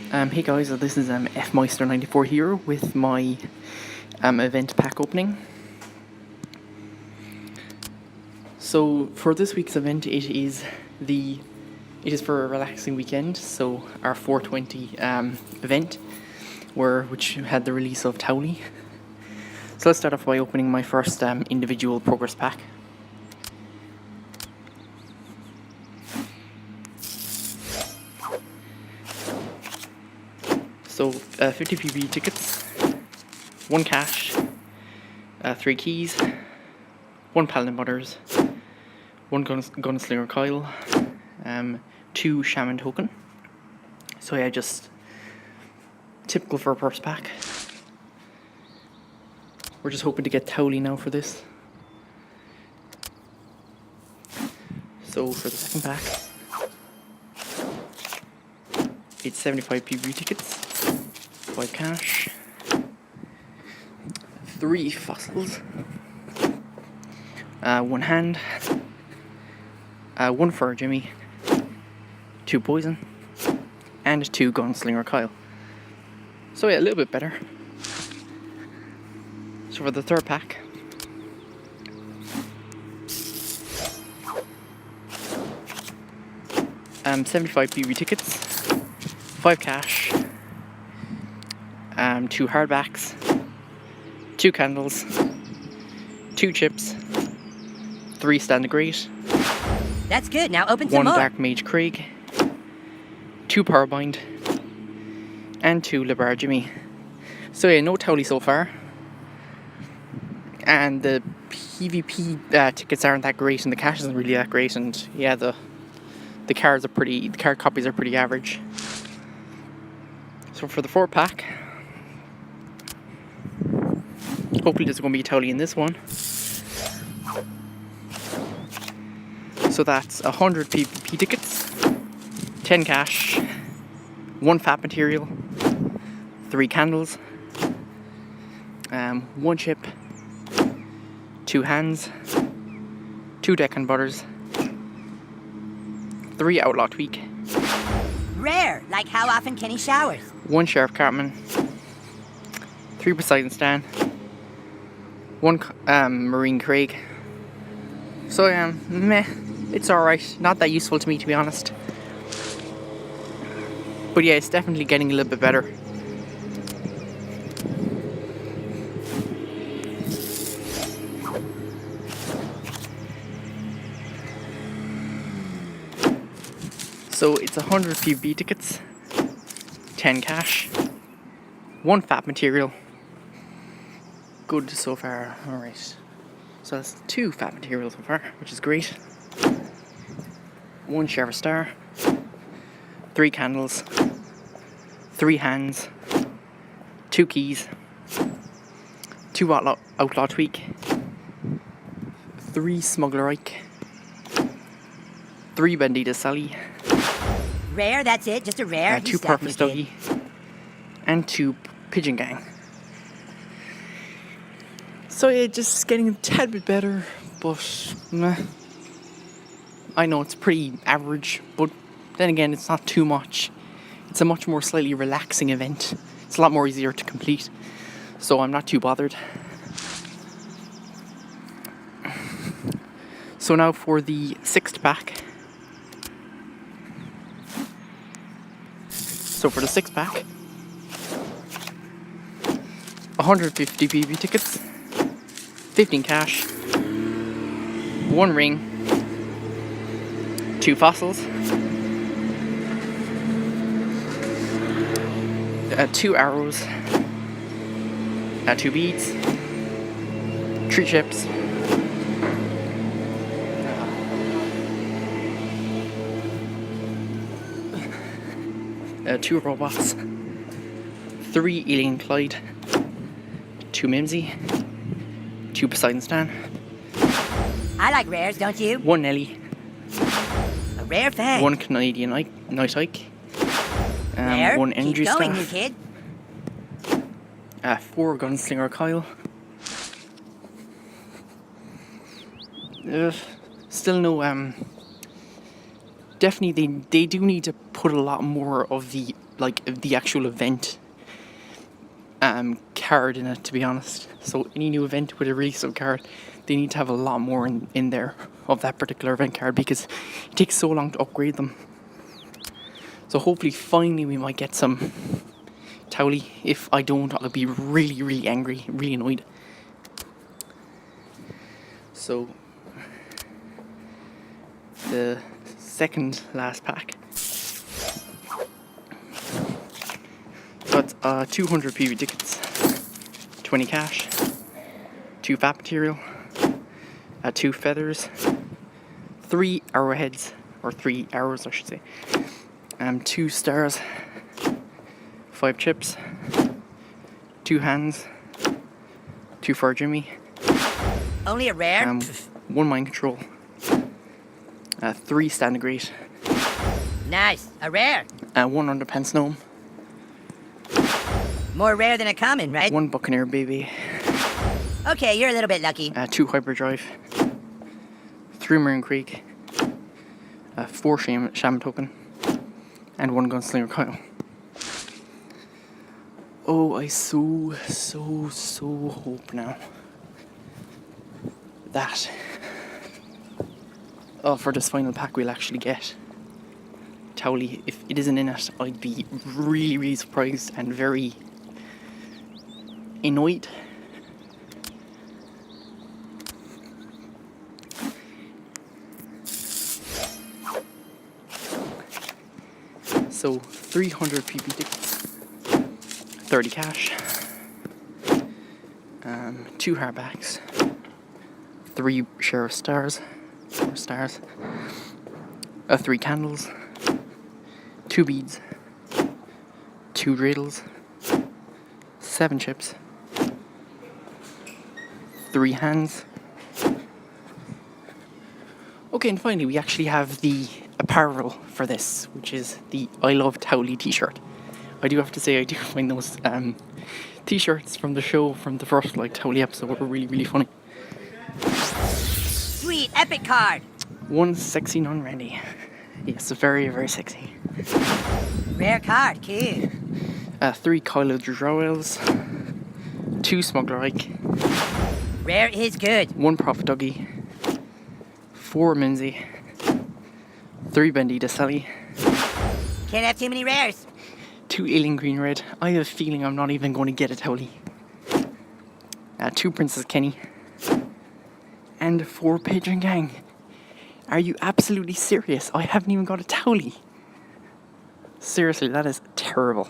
Hey guys, this is Fmeister94 here with my event pack opening. So for this week's event, it is for a relaxing weekend. So our 420 event, which had the release of Towley. So let's start off by opening my first individual progress pack. So 50 PB tickets, 1 cash, 3 keys, 1 Paladin Butters, 1 Gunslinger Coil, 2 Shaman token. So yeah, just typical for a purse pack. We're just hoping to get Towley now for this. So for the second pack, it's 75 PB tickets, 5 cash, 3 fossils, 1 hand, 1 fur Jimmy, 2 poison, and 2 Gunslinger Kyle. So yeah, a little bit better. So for the third pack, $75 PB tickets, 5 cash, 2 hardbacks, 2 candles, 2 chips, 3 standard great. That's good. Now open some 1 more. Dark Mage Craig, 2 Powerbind, and 2 Libar Jimmy. So yeah, no Towley so far. And the PvP tickets aren't that great, and the cash isn't really that great, and yeah, the card copies are pretty average. So for the 4 pack, hopefully there's going to be a Towley in this one. So that's 100 PvP tickets, 10 cash, 1 fat material, 3 candles, 1 chip, 2 hands, 2 Deccan Butters, 3 Outlaw Tweak, Rare. Like how often can he showers? 1 Sheriff Cartman, 3 Poseidon Stan, 1 Marine Craig. So meh, it's alright. Not that useful to me, to be honest. But yeah, it's definitely getting a little bit better. So it's 100 PvP tickets, 10 cash, 1 fat material. Good so far, alright. So that's 2 fat materials so far, which is great. 1 Sheriff Star, 3 candles, 3 hands, 2 keys, 2 Outlaw Tweak, 3 Smuggler Ike, 3 Bandita Sally, Rare. That's it. Just a rare. 2 Purpose Dougie, and 2 Pigeon Gang. So yeah, just getting a tad bit better, but meh. I know it's pretty average, but then again, it's not too much. It's a much more slightly relaxing event. It's a lot more easier to complete, so I'm not too bothered. So now for the 6th pack. So for the 6th pack, 150 PB tickets, 15 cash, 1 ring, 2 fossils, 2 arrows, 2 beads, 3 chips, 2 robots, 3 Alien Clyde, 2 Mimsy, 2 Poseidon Stan, I like rares, don't you? 1 Nelly, A rare fan. 1 Canadian Night Ike, Rare. 1 Energy Keep going, Staff, new kid. 4 Gunslinger Kyle. Still no definitely they do need to put a lot more of the like the actual event card in it, to be honest. So any new event with a release of card, they need to have a lot more in there of that particular event card, because it takes so long to upgrade them. So hopefully finally we might get some Towley. If I don't, I'll be really, really angry, really annoyed. So the second last pack. Got 200 PV tickets, 20 cash, 2 fat material, 2 feathers, 3 arrowheads, or 3 arrows I should say, 2 stars, 5 chips, 2 hands, 2 for Jimmy, Only a rare? 1 mind control, 3 standing great, Nice. A rare. 1 underpants gnome, More rare than a common, right? 1 buccaneer baby, Okay, you're a little bit lucky. 2 hyperdrive, 3 Marine Creek, 4 shaman token, and 1 gunslinger Kyle. Oh, I so hope now that for this final pack we'll actually get Towley. If it isn't in it, I'd be really, really surprised and very annoyed. So 300 PP tickets, 30 cash, 2 hardbacks, 3 sheriff stars, 4 stars, 3 candles, 2 beads, 2 dreidels, 7 chips, 3 hands. Okay, and finally we actually have the apparel for this, which is the I Love Towley t-shirt. I do have to say I do find those t-shirts from the show, from the first Towley episode, were really, really funny. Sweet, epic card. 1 sexy nun Randy. Yes, very, very sexy. Rare card, cool. 3 Kylo Drowells, 2 Smuggler Ike, Rare is good. 1 Prophet Dougie, 4 Minzy, 3 Bendita Sally, Can't have too many rares. 2 Alien Green Red. I have a feeling I'm not even going to get a Towley. 2 Princess Kenny, and 4 Pigeon Gang. Are you absolutely serious? I haven't even got a Towley. Seriously, that is terrible.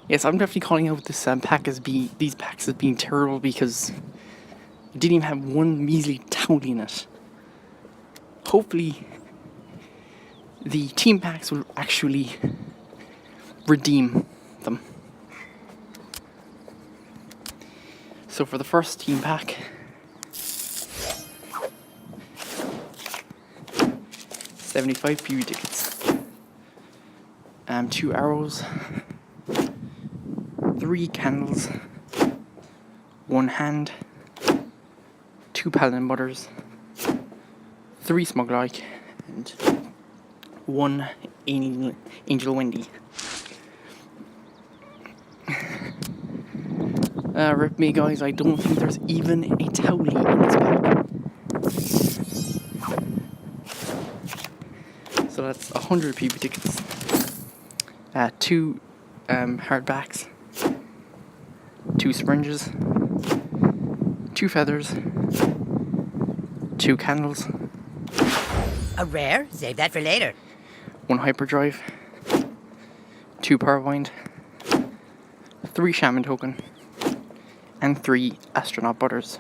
Yes, I'm definitely calling out this these packs as being terrible, because it didn't even have 1 measly Towley in it. Hopefully the team packs will actually redeem them. So for the first team pack, 75 PV tickets, 2 arrows, 3 candles, 1 hand, 2 paladin butters, 3 smuggler Ike, and 1 angel Wendy. Rip me, guys, I don't think there's even a Towley in this pack. So that's 100 PV tickets, 2 hardbacks, 2 springes, 2 feathers, 2 candles, A rare? Save that for later. 1 hyperdrive, 2 powerwind, 3 shaman token, and 3 astronaut butters.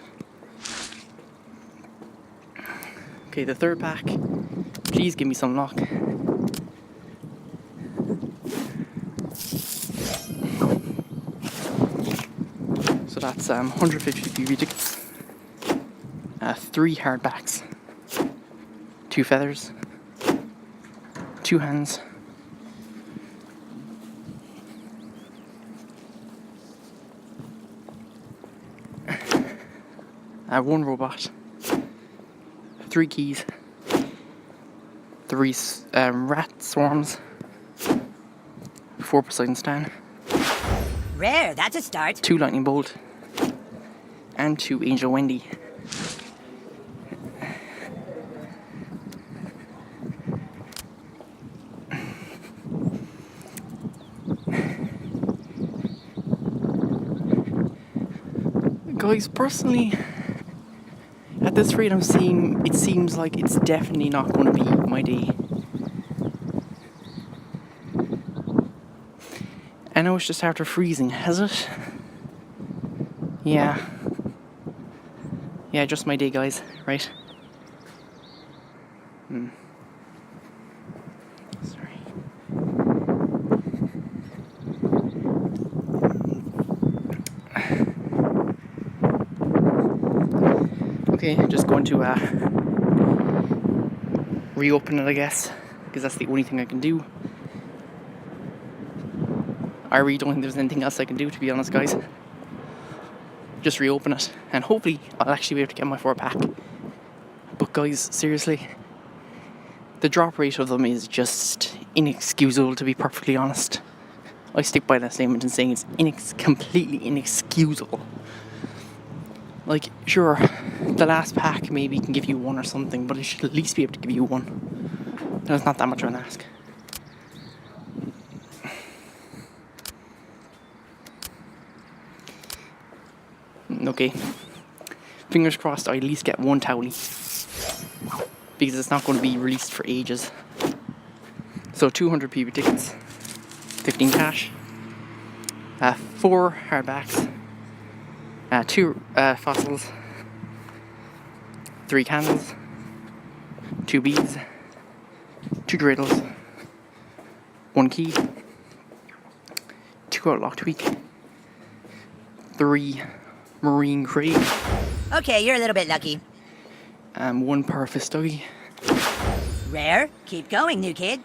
Okay, the third pack. Please give me some luck. So that's 150 PV tickets, 3 hardbacks, 2 feathers, 2 hands, 1 robot, 3 keys, 3 rat swarms, 4 Poseidon Stan, Rare, that's a start. 2 Lightning Bolt, and 2 Angel Wendy. Guys, personally, at this rate I'm seeing, it seems like it's definitely not going to be my day. I know it's just after freezing, has it? Yeah. Yeah, just my day, guys, right? Sorry. Okay, just going to reopen it, I guess, because that's the only thing I can do. I really don't think there's anything else I can do, to be honest, guys. Just reopen it, and hopefully I'll actually be able to get my 4-pack. But guys, seriously, the drop rate of them is just inexcusable, to be perfectly honest. I stick by that statement in saying it's completely inexcusable. Like, sure, the last pack maybe can give you 1 or something, but it should at least be able to give you 1. That's not that much of an ask. Okay, fingers crossed I at least get 1 Townie, because it's not going to be released for ages. So 200 PB tickets, 15 cash, 4 hardbacks, 2 fossils, 3 candles, 2 beads, 2 dreidels, 1 key, 2 outlock tweak, 3 marine crate, Okay, you're a little bit lucky. 1 Parafist doggy, Rare, keep going, new kid.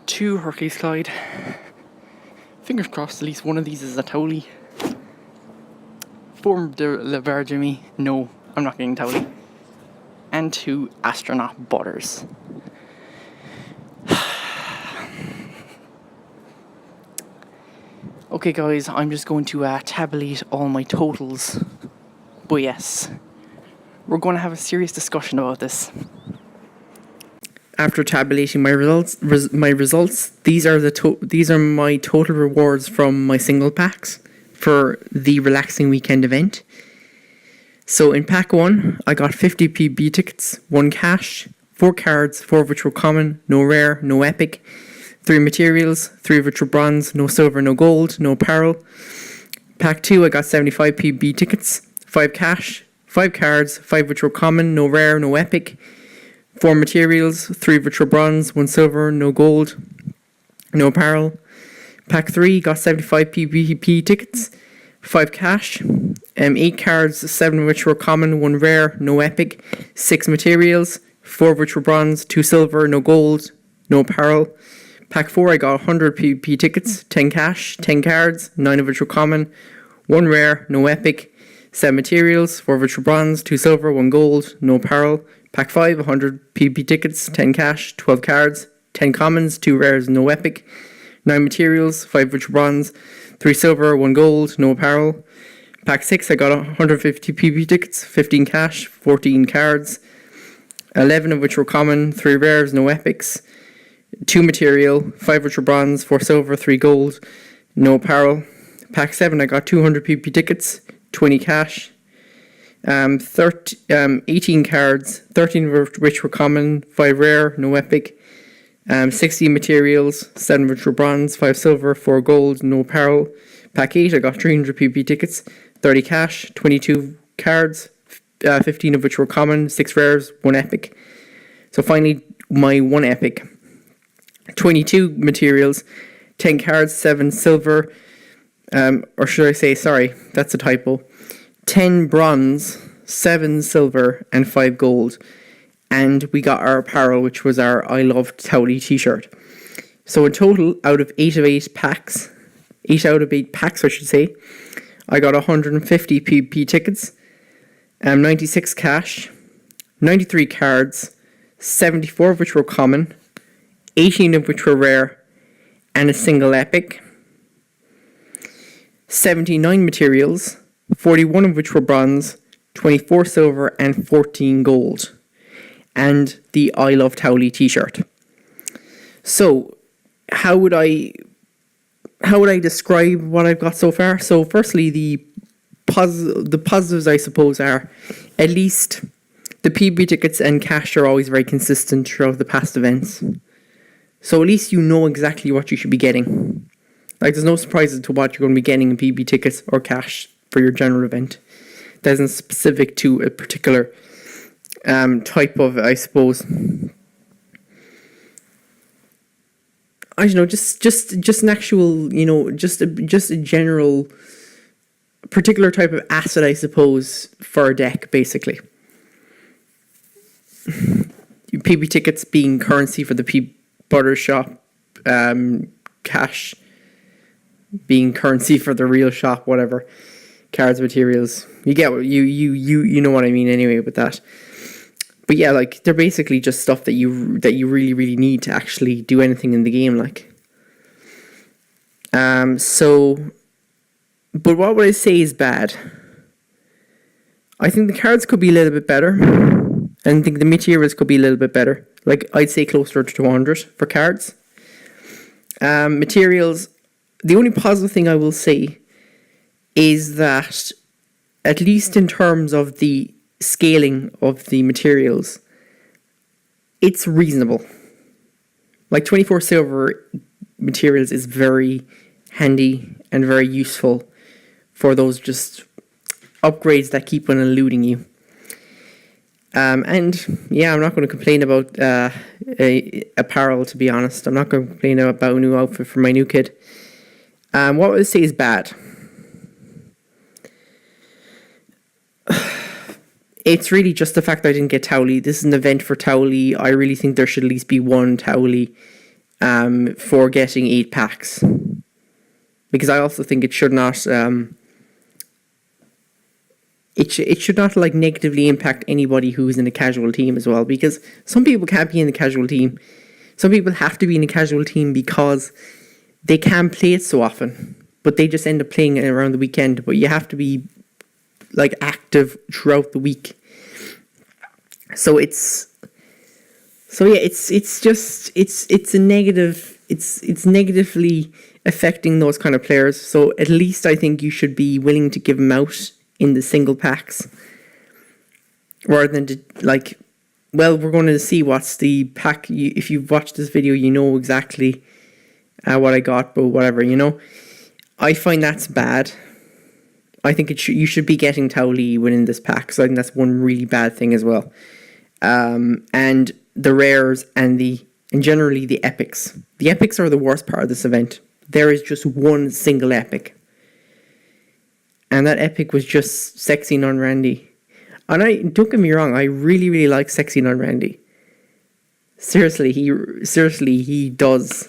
2 Hercules Clyde. Fingers crossed at least one of these is a Towley. 4 Lever Jimmy. No, I'm not getting Towley. And 2 Astronaut Butters. Okay guys, I'm just going to tabulate all my totals. But yes, we're going to have a serious discussion about this. After tabulating my results, these are my total rewards from my single packs for the relaxing weekend event. So in pack 1, I got 50 PB tickets, 1 cash, 4 cards, 4 of which were common, no rare, no epic, 3 materials, 3 of which were bronze, no silver, no gold, no apparel. Pack 2, I got 75 PB tickets, 5 cash, 5 cards, 5 which were common, no rare, no epic, 4 materials, 3 of which were bronze, 1 silver, no gold, no apparel. Pack 3 got 75 PvP tickets, 5 cash, 8 cards, 7 of which were common, 1 rare, no epic, 6 materials, 4 of which were bronze, 2 silver, no gold, no apparel. Pack 4 I got 100 PvP tickets, 10 cash, 10 cards, 9 of which were common, 1 rare, no epic, 7 materials, 4 of which were bronze, 2 silver, 1 gold, no apparel. Pack 5, 100 PvP tickets, 10 cash, 12 cards, 10 commons, 2 rares, no epic, 9 materials, 5 of which were bronze, 3 silver, 1 gold, no apparel. Pack 6, I got 150 PvP tickets, 15 cash, 14 cards, 11 of which were common, 3 rares, no epics, 2 material, 5 which were bronze, 4 silver, 3 gold, no apparel. Pack 7, I got 200 PvP tickets, 20 cash, 18 cards, 13 of which were common, 5 rare, no epic, 60 materials, 7 of which were bronze, 5 silver, 4 gold, no apparel. Pack 8, I got 300 PvP tickets, 30 cash, 22 cards, 15 of which were common, 6 rares, 1 epic. So finally, my 1 epic. 22 materials, 10 cards, 7 silver, or should I say, sorry, that's a typo. 10 bronze, 7 silver, and 5 gold. And we got our apparel, which was our I Love Towley t-shirt. So in total, out of 8 packs, I should say, I got 150 PvP tickets, 96 cash, 93 cards, 74 of which were common, 18 of which were rare, and a single epic. 79 materials, 41 of which were bronze, 24 silver, and 14 gold. And the I Love Towley t-shirt. So, how would I describe what I've got so far? So, firstly, the positives, I suppose, are at least the PB tickets and cash are always very consistent throughout the past events. So, at least you know exactly what you should be getting. Like, there's no surprises to what you're going to be getting in PB tickets or cash for your general event. That isn't specific to a particular type of, I suppose, I don't know, just an actual, just a general particular type of asset, I suppose, for a deck, basically. PB tickets being currency for the butter shop, cash being currency for the real shop, whatever. Cards, materials. You get what you know what I mean anyway with that. But yeah, like, they're basically just stuff that you really, really need to actually do anything in the game, like. But what would I say is bad? I think the cards could be a little bit better. And I think the materials could be a little bit better. Like, I'd say closer to 200 for cards. Materials, the only positive thing I will say is that, at least in terms of the scaling of the materials, it's reasonable. Like, 24 silver materials is very handy and very useful for those just upgrades that keep on eluding you. And yeah, I'm not going to complain about apparel, to be honest. I'm not going to complain about a new outfit for my new kid. What would I say is bad? It's really just the fact that I didn't get Towley. This is an event for Towley. I really think there should at least be one Towley for getting 8 packs. Because I also think it should not it should not like negatively impact anybody who's in a casual team as well. Because some people can't be in the casual team. Some people have to be in a casual team because they can't play it so often. But they just end up playing it around the weekend. But you have to be like active throughout the week. So it's a negative, it's negatively affecting those kind of players. So at least I think you should be willing to give them out in the single packs, rather than to, like, well, we're going to see what's the pack. If you've watched this video, you know exactly what I got, but whatever, I find that's bad. I think you should be getting Towley within this pack, so I think that's one really bad thing as well. And the rares and generally the epics. The epics are the worst part of this event. There is just one single epic. And that epic was just Sexy Non-Randy. And don't get me wrong, I really, really like Sexy Non-Randy. Seriously, he does.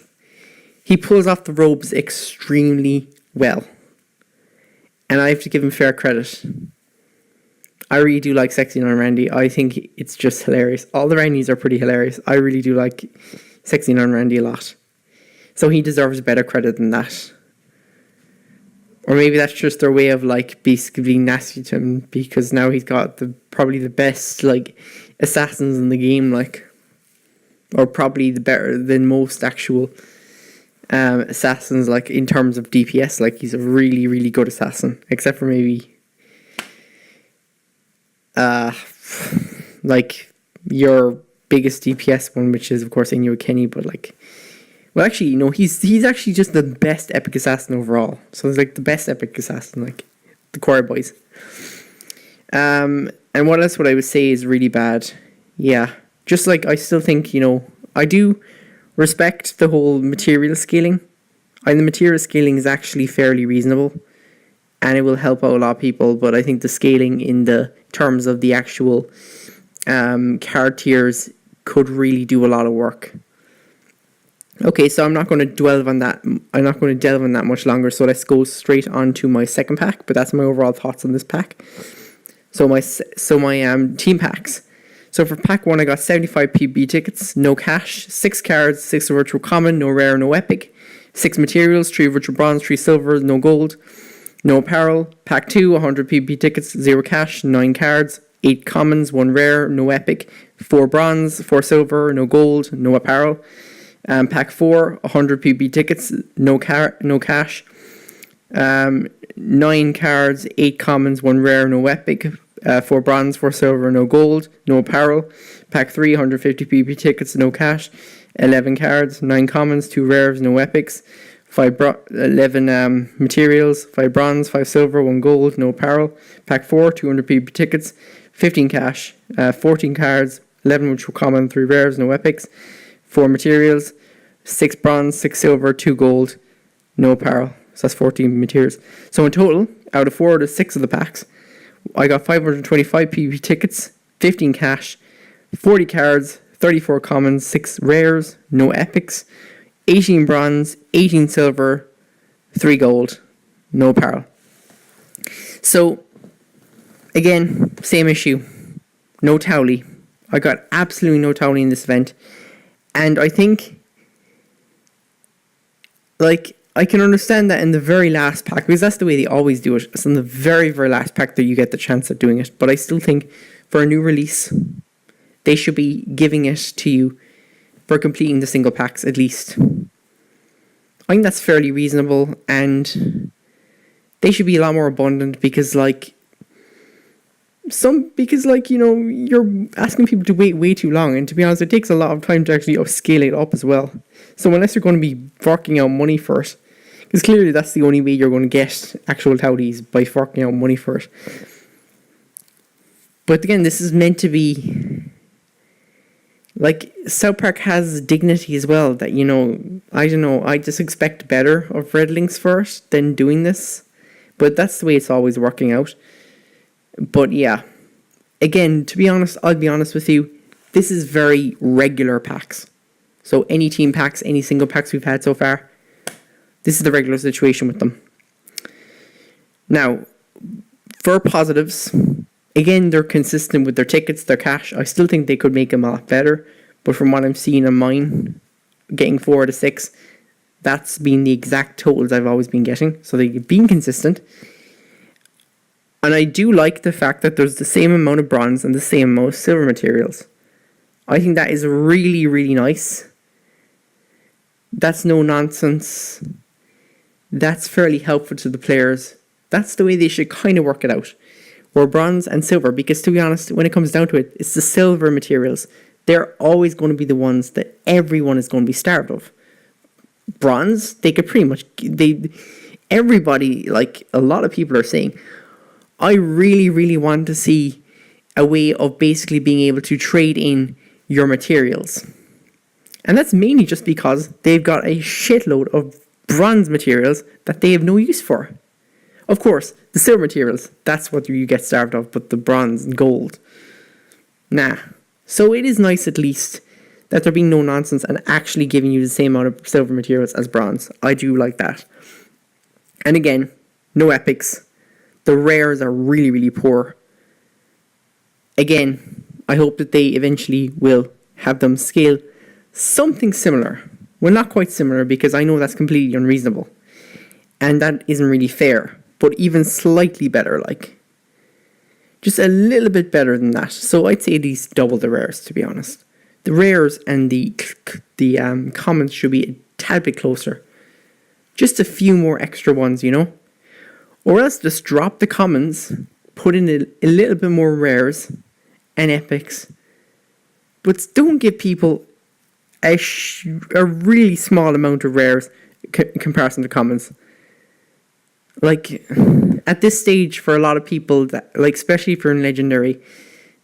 He pulls off the robes extremely well. And I have to give him fair credit. I really do like Sexy Non-Randy. I think it's just hilarious. All the Randys are pretty hilarious. I really do like Sexy Non-Randy a lot. So he deserves better credit than that. Or maybe that's just their way of like basically being nasty to him, because now he's got probably the best like assassins in the game, like, or probably the better than most actual assassins, like in terms of DPS. Like, he's a really, really good assassin, except for maybe like your biggest DPS one, which is of course Inyo Kenny. But like, well, actually, he's actually just the best epic assassin overall. So it's like the best epic assassin, like the Choir Boys. And what else would I would say is really bad? Yeah, just like, I still think, I do respect the whole material scaling. And the material scaling is actually fairly reasonable, and it will help out a lot of people. But I think the scaling in the terms of the actual card tiers could really do a lot of work. Okay, so I'm not going to delve on that much longer. So let's go straight on to my second pack. But that's my overall thoughts on this pack. So my team packs. So for pack 1, I got 75 PB tickets, no cash, 6 cards, 6 virtual common, no rare, no epic, 6 materials, 3 virtual bronze, 3 silver, no gold, no apparel. Pack 2, 100 PB tickets, 0 cash, 9 cards, 8 commons, 1 rare, no epic, 4 bronze, 4 silver, no gold, no apparel. Pack 4, 100 PB tickets, no cash, 9 cards, 8 commons, 1 rare, no epic, 4 bronze, 4 silver, no gold, no apparel. Pack 3, 150 PB tickets, no cash, 11 cards, 9 commons, 2 rares, no epics, 11 materials, 5 bronze, 5 silver, 1 gold, no apparel. Pack 4, 200 PB tickets, 15 cash, 14 cards, 11 which were common, 3 rares, no epics, 4 materials, 6 bronze, 6 silver, 2 gold, no apparel. So that's 14 materials. So in total, out of 4 out of 6 of the packs, I got 525 PB tickets, 15 cash, 40 cards, 34 commons, 6 rares, no epics, 18 bronze, 18 silver, 3 gold, no apparel. So, again, same issue. No Towley. I got absolutely no Towley in this event. And I think, I can understand that in the very last pack, because that's the way they always do it. It's in the very, very last pack that you get the chance at doing it. But I still think for a new release, they should be giving it to you for completing the single packs at least. I think that's fairly reasonable, and they should be a lot more abundant because, you're asking people to wait way too long, and to be honest, it takes a lot of time to actually scale it up as well. So unless you're going to be forking out money for it, because clearly that's the only way you're going to get actual Towlies, by forking out money for it. But again, this is meant to be, South Park has dignity as well, that, I don't know, I just expect better of Red Links for it than doing this. But that's the way it's always working out. But yeah, again, to be honest, I'll be honest with you, this is very regular packs. So any team packs, any single packs we've had so far, this is the regular situation with them. Now, for positives, again, they're consistent with their tickets, their cash. I still think they could make them a lot better, but from what I'm seeing on mine, getting 4 out of 6, that's been the exact totals I've always been getting. So they've been consistent. And I do like the fact that there's the same amount of bronze and the same amount of silver materials. I think that is really, really nice. That's no nonsense. That's fairly helpful to the players. That's the way they should kind of work it out. Or bronze and silver, because to be honest, when it comes down to it, it's the silver materials. They're always going to be the ones that everyone is going to be starved of. Bronze, they could pretty much, everybody, a lot of people are saying, I really, really want to see a way of basically being able to trade in your materials. And that's mainly just because they've got a shitload of bronze materials that they have no use for. Of course, the silver materials, that's what you get starved of, but the bronze and gold, nah. So it is nice at least that there being no nonsense and actually giving you the same amount of silver materials as bronze. I do like that. And again, no epics. The rares are really, really poor. Again, I hope that they eventually will have them scale something similar. Well, not quite similar, because I know that's completely unreasonable. And that isn't really fair. But even slightly better, just a little bit better than that. So I'd say at least double the rares, to be honest. The rares and the commons should be a tad bit closer. Just a few more extra ones, Or else just drop the commons, put in a little bit more rares and epics. But don't give people a really small amount of rares in comparison to commons. At this stage, for a lot of people, that, especially if you're in Legendary,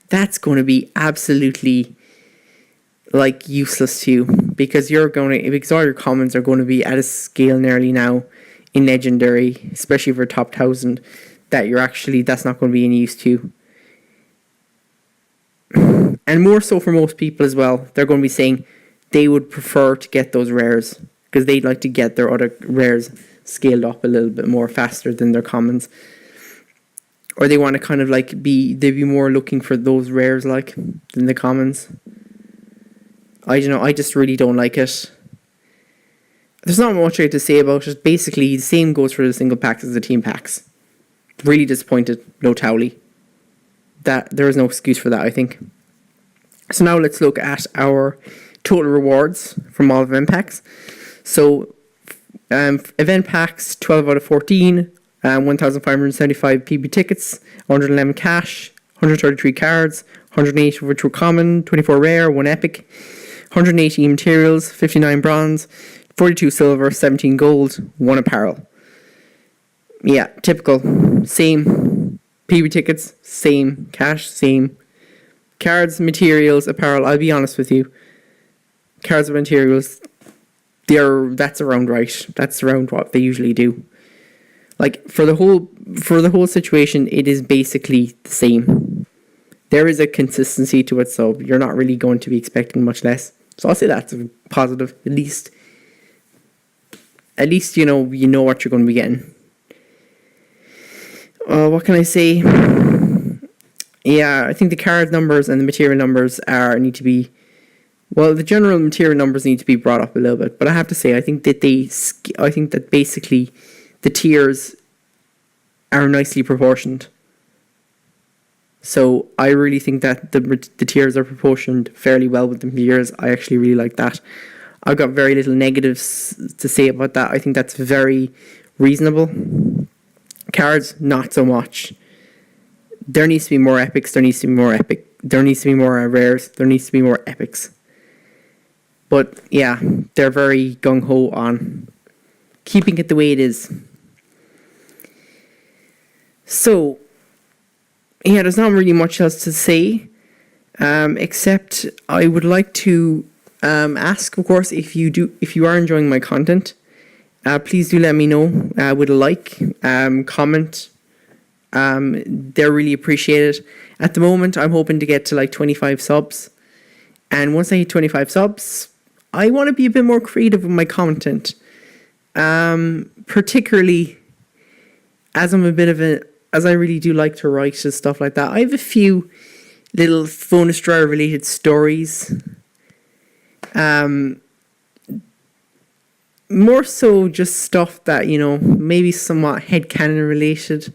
that's going to be absolutely, useless to you. Because because all your commons are going to be at a scale nearly now in Legendary, especially for top 1000, that's not going to be any use to you. And more so for most people as well, they're going to be saying they would prefer to get those rares, because they'd like to get their other rares scaled up a little bit more faster than their commons. or they want to kind of like they'd be more looking for those rares like than the commons. I don't know, I just really don't like it. There's not much I have to say about it. Basically, the same goes for the single packs as the team packs. Really disappointed, no Towley. That there is no excuse for that, I think. So now let's look at our total rewards from all event packs. So event packs 12 out of 14, 1,575 PB tickets, 111 cash, 133 cards, 108 which were common, 24 rare, 1 epic, 180 materials, 59 bronze, 42 silver, 17 gold, 1 apparel. Yeah, typical. Same PB tickets, same cash, same cards, materials, apparel. I'll be honest with you. Cards and materials, that's around right. That's around what they usually do. Like for the whole situation, it is basically the same. There is a consistency to it, so you're not really going to be expecting much less. So I'll say that's a positive. At least you know what you're going to be getting. What can I say? Yeah, I think the card numbers and the material numbers need to be. Well, the general material numbers need to be brought up a little bit, but I have to say I think that basically the tiers are nicely proportioned. So I really think that the tiers are proportioned fairly well with the tiers. I actually really like that. I've got very little negatives to say about that. I think that's very reasonable. Cards, not so much. There needs to be more epics. There needs to be more epic. There needs to be more rares. There needs to be more epics. But yeah, they're very gung-ho on keeping it the way it is. So yeah, there's not really much else to say, except I would like to ask, of course, if you are enjoying my content, please do let me know with a like, comment. They're really appreciated. At the moment, I'm hoping to get to like 25 subs, and once I hit 25 subs, I want to be a bit more creative with my content, particularly as I really do like to write and stuff like that. I have a few little bonus draw related stories. More so just stuff that, maybe somewhat headcanon related.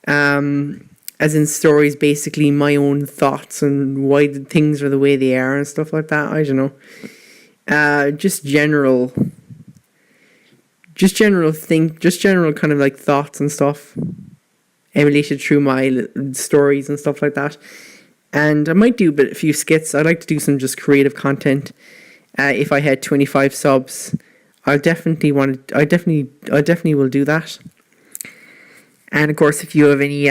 As in stories, basically my own thoughts and why things are the way they are and stuff like that. I don't know. Just general kind of like thoughts and stuff emulated through my stories and stuff like that. And I might do a few skits. I'd like to do some just creative content. If I had 25 subs, I definitely will do that. And of course, if you have any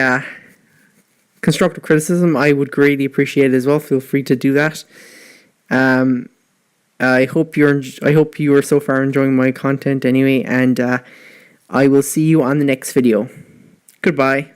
constructive criticism, I would greatly appreciate it as well. Feel free to do that. I hope you are so far enjoying my content anyway, and I will see you on the next video. Goodbye.